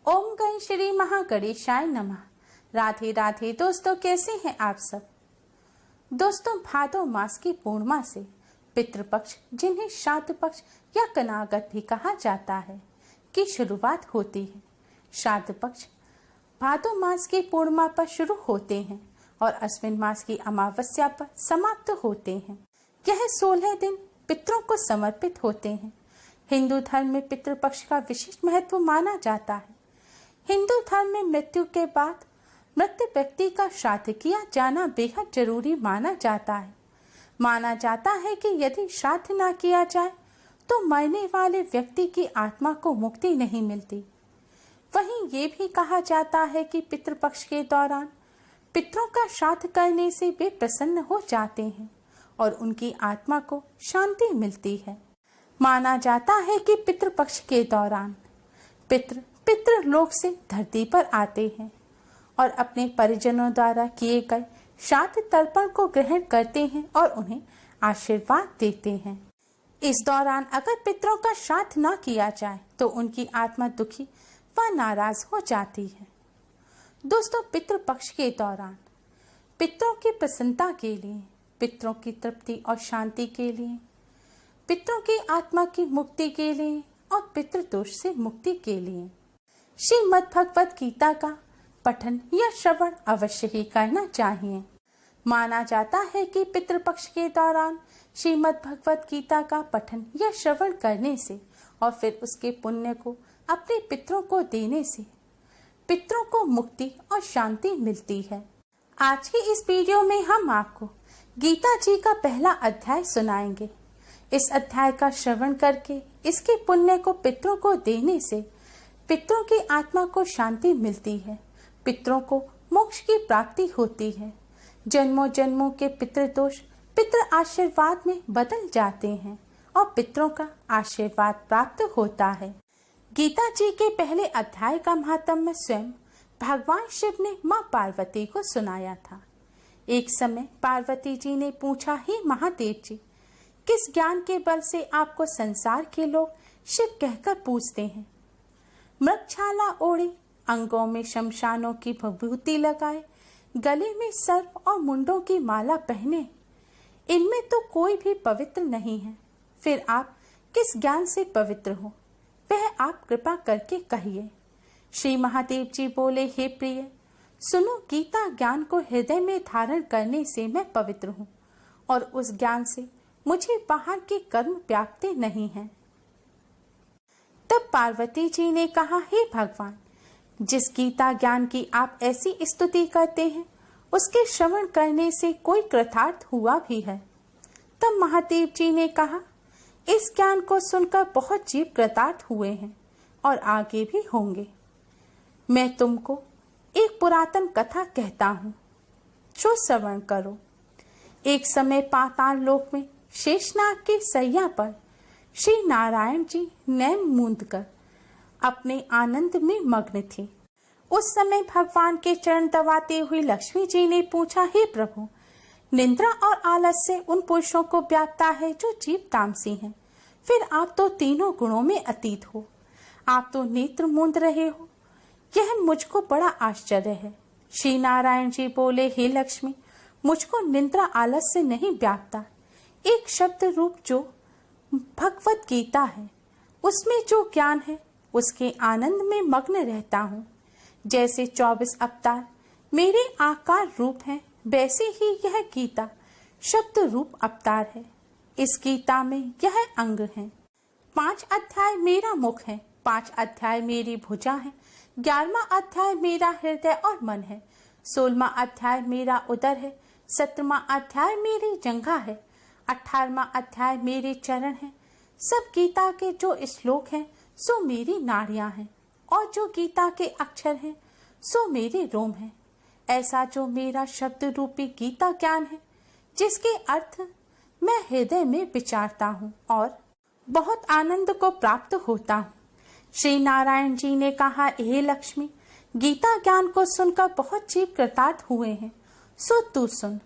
ओम गण श्री महागणेशाय नमः। राधे राधे दोस्तों, कैसे हैं आप सब। दोस्तों, भादो मास की पूर्णिमा से पितृपक्ष, जिन्हें श्राद्ध पक्ष या कनागत भी कहा जाता है, की शुरुआत होती है। श्राद्ध पक्ष भादो मास की पूर्णिमा पर शुरू होते हैं और अश्विन मास की अमावस्या पर समाप्त होते हैं। यह 16 दिन पितरों को समर्पित होते हैं। हिंदू धर्म में पितृपक्ष का विशेष महत्व माना जाता है। हिंदू धर्म में मृत्यु के बाद मृत व्यक्ति का श्राद्ध किया जाना बेहद जरूरी माना जाता है। माना जाता है कि यदि श्राद्ध ना किया जाए तो मरने वाले व्यक्ति की आत्मा को मुक्ति नहीं मिलती। वहीं ये भी कहा जाता है कि पितृपक्ष के दौरान पितरों का श्राद्ध करने से वे प्रसन्न हो जाते हैं और उनकी आत्मा को शांति मिलती है। माना जाता है कि पितृपक्ष के दौरान पितृलोक से धरती पर आते हैं और अपने परिजनों द्वारा किए गए श्राद्ध तर्पण को ग्रहण करते हैं और उन्हें आशीर्वाद देते हैं। इस दौरान अगर पितरों का श्राद्ध न किया जाए तो उनकी आत्मा दुखी व नाराज हो जाती है। दोस्तों, पितृपक्ष के दौरान पितरों की प्रसन्नता के लिए, पितरों की तृप्ति और शांति के लिए, पितरों की आत्मा की मुक्ति के लिए और पितृदोष से मुक्ति के लिए श्रीमद् भगवत गीता का पठन या श्रवण अवश्य ही करना चाहिए। माना जाता है कि पितृपक्ष के दौरान श्रीमद् भगवत गीता का पठन या श्रवण करने से और फिर उसके पुण्य को अपने पितरों को देने से पितरों को मुक्ति और शांति मिलती है। आज की इस वीडियो में हम आपको गीता जी का पहला अध्याय सुनाएंगे। इस अध्याय का श्रवण करके इसके पुण्य को पितरों को देने से पितरों की आत्मा को शांति मिलती है, पितरों को मोक्ष की प्राप्ति होती है। जन्मों जन्मों के पितृदोष पितृ आशीर्वाद में बदल जाते हैं और पितरों का आशीर्वाद प्राप्त होता है। गीता जी के पहले अध्याय का महात्म्य स्वयं भगवान शिव ने मां पार्वती को सुनाया था। एक समय पार्वती जी ने पूछा, हे महादेव जी, किस ज्ञान के बल से आपको संसार के लोग शिव कहकर पूजते हैं? मृगछाला ओढ़े, अंगों में शमशानों की विभूति लगाए, गले में सर्प और मुंडों की माला पहने, इनमें तो कोई भी पवित्र नहीं है। फिर आप किस ज्ञान से पवित्र हो, वह आप कृपा करके कहिए। श्री महादेव जी बोले, हे प्रिय, सुनो, गीता ज्ञान को हृदय में धारण करने से मैं पवित्र हूँ और उस ज्ञान से मुझे बाहर के कर्म व्याप्ति नहीं है। तब पार्वती जी ने कहा, हे भगवान, जिस गीता ज्ञान की आप ऐसी स्तुति करते हैं उसके श्रवण करने से कोई कृतार्थ हुआ भी है। तब महादेव जी ने कहा, इस ज्ञान को सुनकर बहुत जीव कृतार्थ हुए हैं और आगे भी होंगे। मैं तुमको एक पुरातन कथा कहता हूँ, जो श्रवण करो। एक समय पाताल लोक में शेषनाग की सैया पर श्री नारायण जी नैन मूंद कर अपने आनंद में मग्न थे। उस समय भगवान के चरण दबाते हुए लक्ष्मी जी ने पूछा, हे प्रभु, निद्रा और आलस्य उन पुरुषों को व्यापता है जो जीव तामसी हैं। फिर आप तो तीनों गुणों में अतीत हो, आप तो नेत्र मूंद रहे हो, यह मुझको बड़ा आश्चर्य है। श्री नारायण जी बोले, हे लक्ष्मी, मुझको निद्रा आलस्य नहीं व्यापता। एक शब्द रूप जो भगवत गीता है, उसमें जो ज्ञान है उसके आनंद में मग्न रहता हूँ। जैसे 24 अवतार मेरे आकार रूप हैं, वैसे ही यह गीता शब्द रूप अवतार है। इस गीता में यह अंग है। 5 अध्याय मेरा मुख है, 5 अध्याय मेरी भुजा है, 11वां अध्याय मेरा हृदय और मन है, 16वां अध्याय मेरा उदर है, 17वां अध्याय मेरी जंघा है, 18वां अध्याय मेरे चरण है। सब गीता के जो श्लोक हैं सो मेरी नाड़ियां हैं और जो गीता के अक्षर हैं सो मेरे रोम हैं। ऐसा जो मेरा शब्द रूपी गीता ज्ञान है, जिसके अर्थ मैं हृदय में विचारता हूँ और बहुत आनंद को प्राप्त होता हूँ। श्री नारायण जी ने कहा, हे लक्ष्मी, गीता ज्ञान को सुनकर बहुत जीव कृतार्थ हुए हैं, सो तू सुन।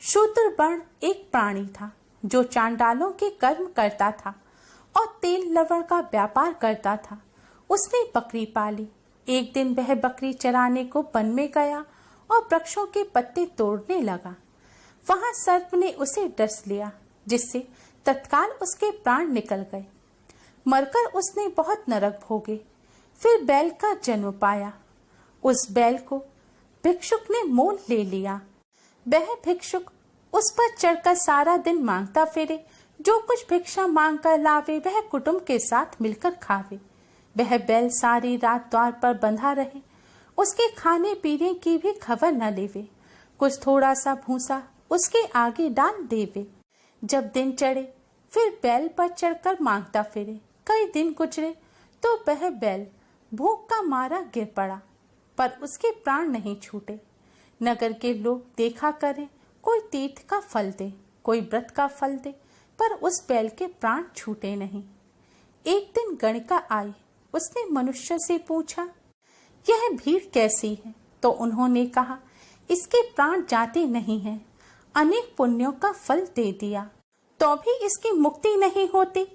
शूद्र वर्ण एक प्राणी था जो चांडालों के कर्म करता था और तेल लवण का व्यापार करता था। उसने बकरी पाली एक दिन वह बकरी चराने को वन में गया और वृक्षों के पत्ते तोड़ने लगा। वहां सर्प ने उसे डस लिया, जिससे तत्काल उसके प्राण निकल गए। मरकर उसने बहुत नरक भोगे। फिर बैल का जन्म पाया। उस बैल को भिक्षुक ने मोल ले लिया। वह भिक्षुक उस पर चढ़कर सारा दिन मांगता फिरे। जो कुछ भिक्षा मांग कर लावे वह कुटुंब के साथ मिलकर खावे। वह बैल सारी रात द्वार पर बंधा रहे, उसके खाने पीने की भी खबर न लेवे। कुछ थोड़ा सा भूसा उसके आगे डाल देवे। जब दिन चढ़े फिर बैल पर चढ़कर मांगता फिरे। कई दिन गुजरे तो वह बैल भूख का मारा गिर पड़ा, पर उसके प्राण नहीं छूटे। नगर के लोग देखा करें, कोई तीर्थ का फल दे, कोई व्रत का फल दे, पर उस बैल के प्राण छूटे नहीं। एक दिन गणिका आई। उसने मनुष्य से पूछा, यह भीड़ कैसी है? तो उन्होंने कहा, इसके प्राण जाते नहीं हैं। अनेक पुण्यों का फल दे दिया तो भी इसकी मुक्ति नहीं होती।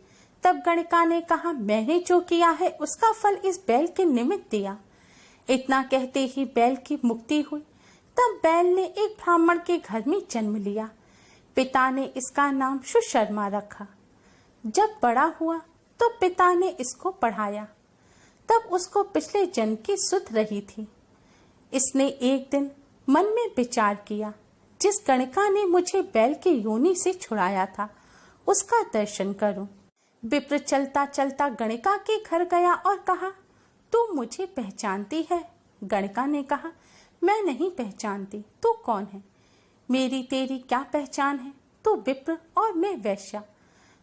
तब गणिका ने कहा, मैंने जो किया है उसका फल इस बैल के निमित्त दिया। इतना कहते ही बैल की मुक्ति हुई। तब बैल ने एक ब्राह्मण के घर में जन्म लिया। पिता ने इसका नाम सुशर्मा रखा। जब बड़ा हुआ तो पिता ने इसको पढ़ाया। तब उसको पिछले जन्म की सुध रही थी। इसने एक दिन मन में विचार किया, जिस गणिका ने मुझे बैल के योनि से छुड़ाया था उसका दर्शन करूं। विप्र चलता चलता गणिका के घर गया और कहा, तू मुझे पहचानती है? गणिका ने कहा, मैं नहीं पहचानती। तू कौन है? मेरी तेरी क्या पहचान है? तू विप्र और मैं वैश्या।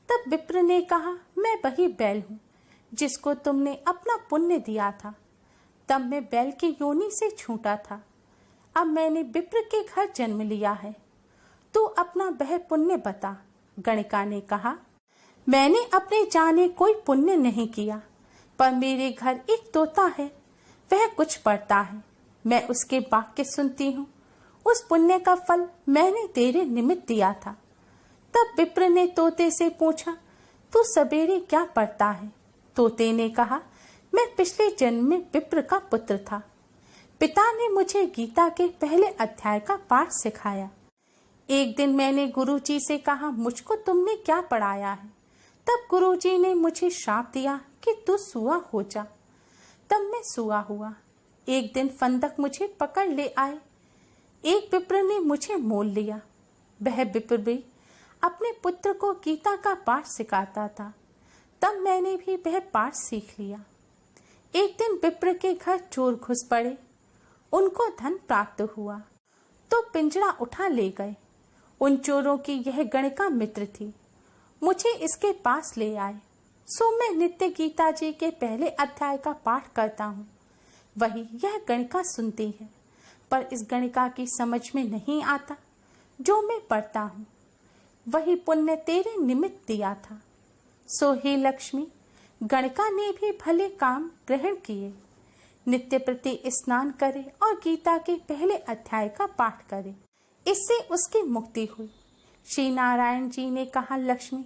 तब विप्र ने कहा, मैं वही बैल हूँ जिसको तुमने अपना पुण्य दिया था। तब मैं बैल की योनि से छूटा था। अब मैंने विप्र के घर जन्म लिया है। तू अपना वह पुण्य बता। गणिका ने कहा, मैंने अपने जाने कोई पुण्य नहीं किया, पर मेरे घर एक तोता है, वह कुछ पढ़ता है। मैं उसके वाक्य सुनती हूँ। उस पुण्य का फल मैंने तेरे निमित्त दिया था। तब विप्र ने तोते से पूछा, तू सवेरे क्या पढ़ता है? तोते ने कहा, मैं पिछले जन्म में विप्र का पुत्र था। पिता ने मुझे गीता के पहले अध्याय का पाठ सिखाया। एक दिन मैंने गुरुजी से कहा, मुझको तुमने क्या पढ़ाया है? तब गुरुजी ने मुझे श्राप दिया कि तू सूआ हो जा। तब मैं सूआ हुआ। एक दिन फंदक मुझे पकड़ ले आए। एक विप्र ने मुझे मोल लिया। वह विप्र भी अपने पुत्र को गीता का पाठ सिखाता था। तब मैंने भी वह पाठ सीख लिया। एक दिन विप्र के घर चोर घुस पड़े। उनको धन प्राप्त हुआ तो पिंजरा उठा ले गए। उन चोरों की यह गणिका मित्र थी। मुझे इसके पास ले आए। सो मैं नित्य गीता जी के पहले अध्याय का पाठ करता हूँ। वही यह गणिका सुनती है, पर इस गणिका की समझ में नहीं आता। जो मैं पढ़ता हूँ वही पुण्य तेरे निमित्त दिया था। सो हे लक्ष्मी, गणिका ने भी भले काम ग्रहण किए। नित्य प्रति स्नान करे और गीता के पहले अध्याय का पाठ करे। इससे उसकी मुक्ति हुई। श्री नारायण जी ने कहा, लक्ष्मी,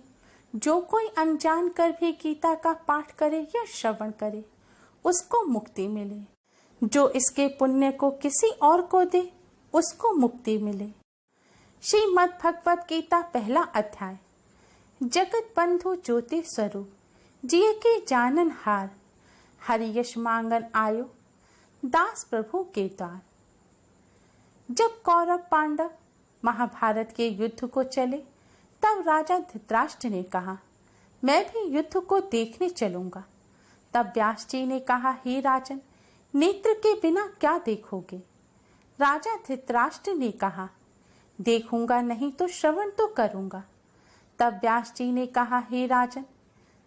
जो कोई अनजान कर भी गीता का पाठ करे या श्रवण करे उसको मुक्ति मिले। जो इसके पुण्य को किसी और को दे उसको मुक्ति मिले। श्रीमद् भगवत गीता पहला अध्याय। जगत बंधु ज्योति स्वरूप, जिये के जानन हार, हरि यश मांगन आयो, दास प्रभु के द्वार। जब कौरव पांडव महाभारत के युद्ध को चले, तब राजा धृतराष्ट्र ने कहा, मैं भी युद्ध को देखने चलूंगा। तब व्यास जी ने कहा, हे राजन, नेत्र के बिना क्या देखोगे? राजा धृतराष्ट्र ने कहा, देखूंगा नहीं तो श्रवण तो करूंगा। तब व्यास जी ने कहा, हे राजन,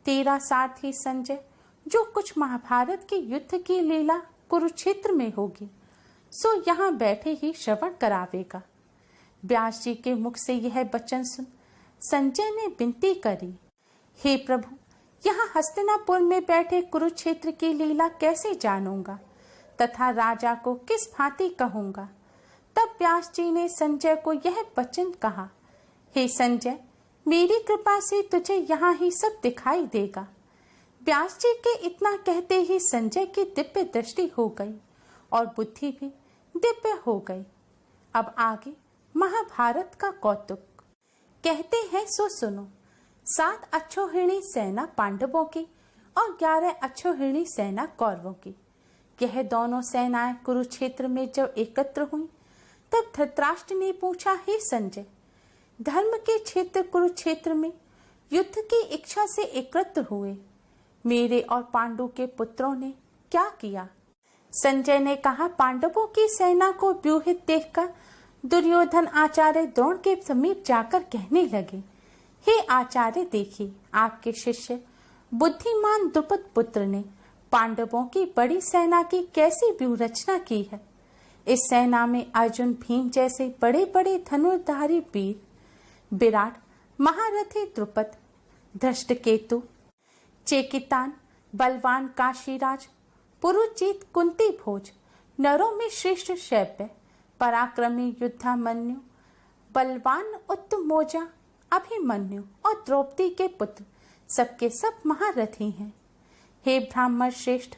तेरा सारथी संजय जो कुछ महाभारत के युद्ध की लीला कुरुक्षेत्र में होगी सो यहाँ बैठे ही श्रवण करावेगा। व्यास जी के मुख से यह वचन सुन संजय ने विनती करी, हे प्रभु, यहाँ हस्तिनापुर में बैठे कुरुक्षेत्र की लीला कैसे जानूंगा तथा राजा को किस भांति कहूंगा। तब व्यास जी ने संजय को यह वचन कहा, हे संजय, मेरी कृपा से तुझे यहाँ ही सब दिखाई देगा। व्यास जी के इतना कहते ही संजय की दिव्य दृष्टि हो गई और बुद्धि भी दिव्य हो गई। अब आगे महाभारत का कौतुक कहते हैं सो सुनो। 7 अक्षौहिणी सेना पांडवों की और 11 अक्षौहिणी सेना कौरवों की। यह दोनों सेनाएं कुरुक्षेत्र में जब एकत्र हुई तब धृतराष्ट्र ने पूछा, हे संजय, धर्म के क्षेत्र कुरुक्षेत्र में युद्ध की इच्छा से एकत्र हुए मेरे और पांडु के पुत्रों ने क्या किया? संजय ने कहा, पांडवों की सेना को व्यूहित देखकर दुर्योधन आचार्य द्रोण के समीप जाकर कहने लगे, हे आचार्य, देखिए आपके शिष्य बुद्धिमान द्रुपद पुत्र ने पांडवों की बड़ी सेना की कैसी व्यूह रचना की है। इस सेना में अर्जुन, भीम जैसे बड़े बड़े धनुर्धारी वीर, विराट, महारथी द्रुपद, धृष्टकेतु, चेकितान, बलवान काशीराज, पुरुजीत, कुंती भोज, नरों में श्रेष्ठ शैव्य, पराक्रमी युद्धामन्यु, बलवान उत्तमोजा, अभिमन्यु और द्रौपदी के पुत्र सबके सब महारथी हैं। हे ब्राह्मण श्रेष्ठ,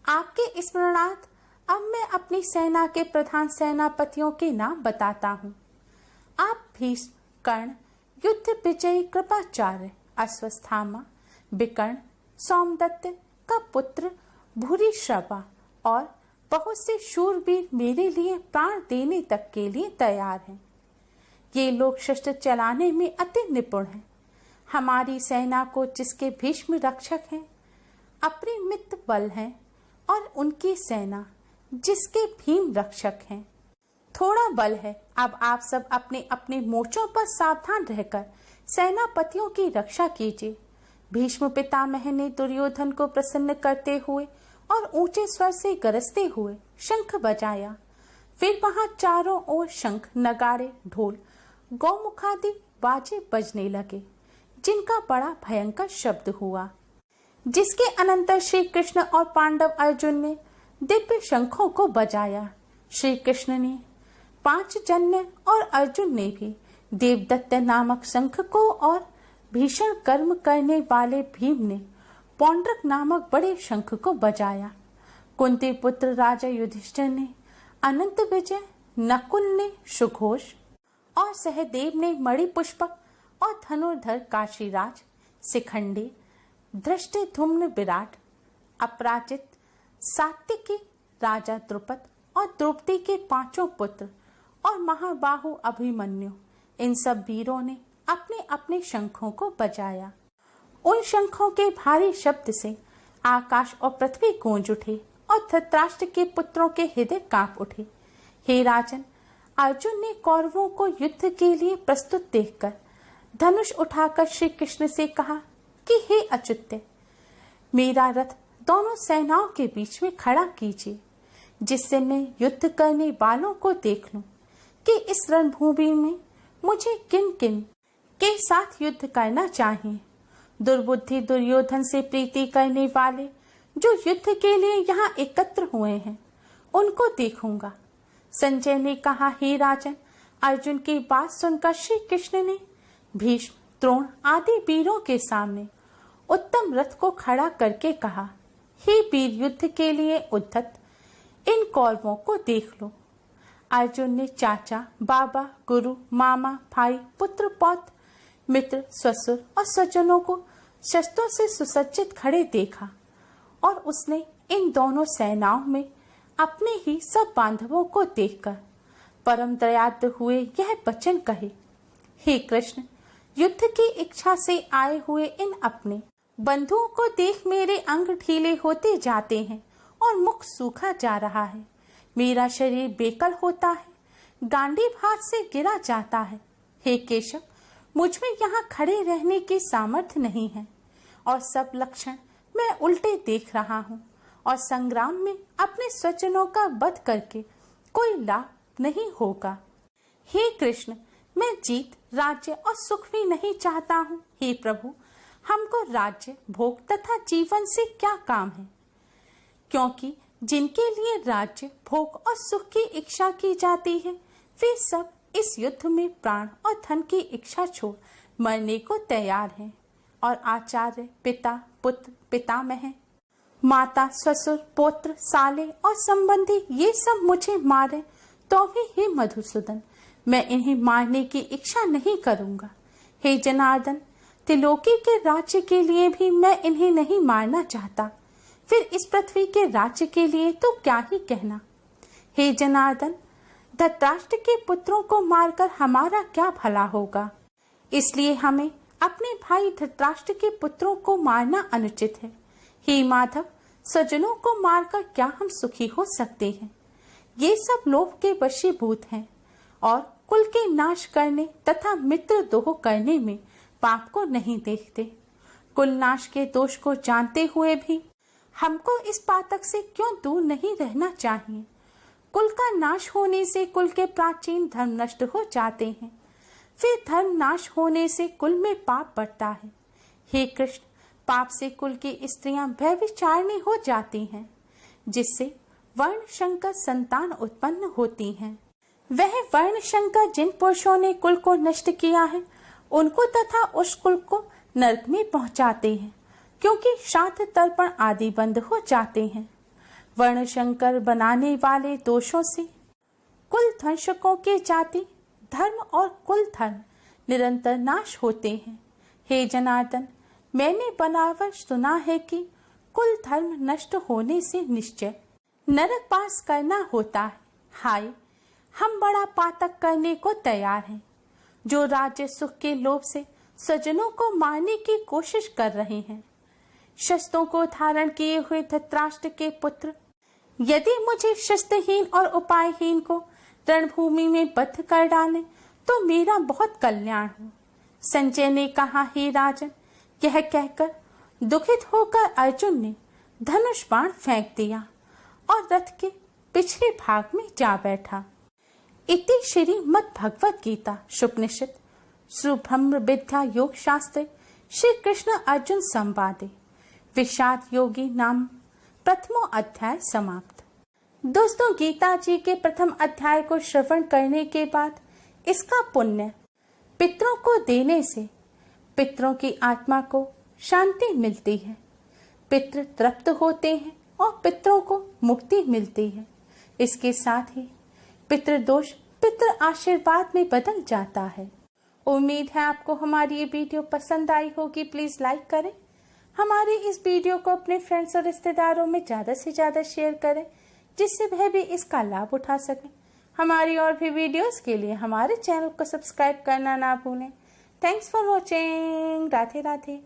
आपके स्मरणार्थ अब मैं अपनी सेना के प्रधान सेनापतियों के नाम बताता हूँ। आप भीष्म, कर्ण, युद्ध विजयी कृपाचार्य, अश्वत्थामा, विकर्ण, सोमदत्त का पुत्र भूरिश्रवा और बहुत से शूरवीर मेरे लिए प्राण देने तक के लिए तैयार हैं। ये लोग शस्त्र चलाने में अति निपुण हैं। हमारी सेना को जिसके भीष्म रक्षक हैं, अपरिमित बल हैं, और उनकी सेना जिसके भीम रक्षक हैं, थोड़ा बल है। अब आप सब अपने अपने मोर्चों पर सावधान रहकर सेनापतियों की रक्षा कीजिए। भीष्म पितामह ने दुर्योधन को प्रसन्न करते हुए और ऊंचे स्वर से गरजते हुए शंख बजाया। फिर वहां चारों ओर शंख, नगाड़े, ढोल, गौमुखादि बाजे बजने लगे, जिनका बड़ा भयंकर शब्द हुआ। जिसके अनंतर श्री कृष्ण और पांडव अर्जुन ने दिव्य शंखों को बजाया। श्री कृष्ण ने 5 जन्य और अर्जुन ने भी देवदत्त नामक शंख को और भीषण कर्म करने वाले भीम ने पौंड्रक नामक बड़े शंख को बजाया। कुंती पुत्र राजा युधिष्ठिर ने अनंत विजय, नकुल ने सुघोष और सहदेव ने मणिपुष्पक और धनुर्धर काशीराज, शिखंडी, धृष्टद्युम्न विराट, अपराजित, सात्विकी, राजा द्रुपद और द्रौपदी के 5 पुत्र और महाबाहु अभिमन्यु, इन सब वीरों ने अपने अपने शंखों को बजाया। उन शंखों के भारी शब्द से आकाश और पृथ्वी गूंज उठे और धृतराष्ट्र के पुत्रों के हृदय कांप उठे। हे राजन, अर्जुन ने कौरवों को युद्ध के लिए प्रस्तुत देखकर धनुष उठाकर श्री कृष्ण से कहा कि हे अच्युत, मेरा रथ दोनों सेनाओं के बीच में खड़ा कीजिए, जिससे मैं युद्ध करने वालों को देख लूं कि इस रणभूमि में मुझे किन किन के साथ युद्ध करना चाहिए। दुर्बुद्धि दुर्योधन से प्रीति करने वाले जो युद्ध के लिए यहाँ एकत्र हुए हैं, उनको देखूंगा। संजय ने कहा, हे राजन, अर्जुन की बात सुनकर श्री कृष्ण ने भीष्म, द्रोण आदि वीरों के सामने उत्तम रथ को खड़ा करके कहा, हे वीर, युद्ध के लिए उद्धत इन कौरवों को देख लो। अर्जुन ने चाचा, बाबा, गुरु, मामा, भाई, पुत्र, पौत्र, मित्र, ससुर और स्वजनों को शस्त्रों से सुसज्जित खड़े देखा और उसने इन दोनों सेनाओं में अपने ही सब बांधवों को देखकर परम दयाद्र हुए यह वचन कहे, हे कृष्ण, युद्ध की इच्छा से आए हुए इन अपने बंधुओं को देख मेरे अंग ढीले होते जाते हैं और मुख सूखा जा रहा है। मेरा शरीर बेकल होता है, गांडीव हाथ से गिरा जाता है। हे केशव, मुझ में यहाँ खड़े रहने की सामर्थ्य नहीं है और सब लक्षण मैं उल्टे देख रहा हूँ और संग्राम में अपने स्वजनों का वध करके कोई लाभ नहीं होगा। हे कृष्ण, मैं जीत, राज्य और सुख भी नहीं चाहता हूँ। हे प्रभु, हमको राज्य, भोग तथा जीवन से क्या काम है? क्योंकि जिनके लिए राज्य, भोग और सुख की इच्छा की जाती है, वे सब इस युद्ध में प्राण और धन की इच्छा छोड़ मरने को तैयार हैं। और आचार्य, पिता, पुत्र, पितामह हैं। माता, ससुर, पौत्र, साले और संबंधी ये सब मुझे मारे तो भी हे मधुसूदन, मैं इन्हें मारने की इच्छा नहीं करूंगा। हे जनार्दन, त्रिलोकी के राज्य के लिए भी मैं इन्हें नहीं मारना चाहता, फिर इस पृथ्वी के राज्य के लिए तो क्या ही कहना। हे जनार्दन, धृतराष्ट्र के पुत्रों को मारकर हमारा क्या भला होगा, इसलिए हमें अपने भाई धृतराष्ट्र के पुत्रों को मारना अनुचित है। हे माधव, स्वजनों को मारकर क्या हम सुखी हो सकते हैं? ये सब लोभ के वशीभूत हैं और कुल के नाश करने तथा मित्र दोह करने में पाप को नहीं देखते। कुल नाश के दोष को जानते हुए भी हमको इस पातक से क्यों दूर नहीं रहना चाहिए? कुल का नाश होने से कुल के प्राचीन धर्म नष्ट हो जाते हैं, फिर धर्म नाश होने से कुल में पाप बढ़ता है। हे कृष्ण, पाप से कुल की स्त्रियां व्यभिचारिणी हो जाती हैं, जिससे वर्ण शंकर संतान उत्पन्न होती हैं। वह वर्ण शंकर जिन पुरुषों ने कुल को नष्ट किया है, उनको तथा उस कुल को नरक में पहुंचाते हैं, क्योंकि श्राद्ध तर्पण आदि बंद हो जाते हैं। वर्ण शंकर बनाने वाले दोषों से कुल ध्वंसकों के जाति, धर्म और कुल धर्म निरंतर नाश होते हैं। हे जनार्दन, मैंने बनावट सुना है कि कुल धर्म नष्ट होने से निश्चय नरक वास करना होता है। हाय, हम बड़ा पातक करने को तैयार हैं, जो राज्य सुख के लोभ से स्वजनों को मारने की कोशिश कर रहे हैं। शस्त्रों को धारण किए हुए धृतराष्ट्र के पुत्र, यदि मुझे शस्त्रहीन और उपायहीन को रणभूमि में बद्ध कर डाले तो मेरा बहुत कल्याण हो। संजय ने कहा, हे राजन, यह कहकर दुखित होकर अर्जुन ने धनुष बाण फेंक दिया और रथ के पिछले भाग में जा बैठा। इति श्री मद् भगवत गीता शुपनिषद सुब्रह्म विद्या योग शास्त्रे श्री कृष्ण अर्जुन संवादे विषाद योगी नाम प्रथमो अध्याय समाप्त। दोस्तों, गीता जी के प्रथम अध्याय को श्रवण करने के बाद इसका पुण्य पितरों को देने से पितरों की आत्मा को शांति मिलती है, पितृ तृप्त होते हैं और पितरों को मुक्ति मिलती है। इसके साथ ही पितृदोष पितृ आशीर्वाद में बदल जाता है। उम्मीद है आपको हमारी ये वीडियो पसंद आई होगी। प्लीज लाइक करें, हमारे इस वीडियो को अपने फ्रेंड्स और रिश्तेदारों में ज्यादा से ज्यादा शेयर करें, जिससे वह भी इसका लाभ उठा सकें। हमारी और भी वीडियोस के लिए हमारे चैनल को सब्सक्राइब करना ना भूलें। Thanks for watching. Radhe Radhe.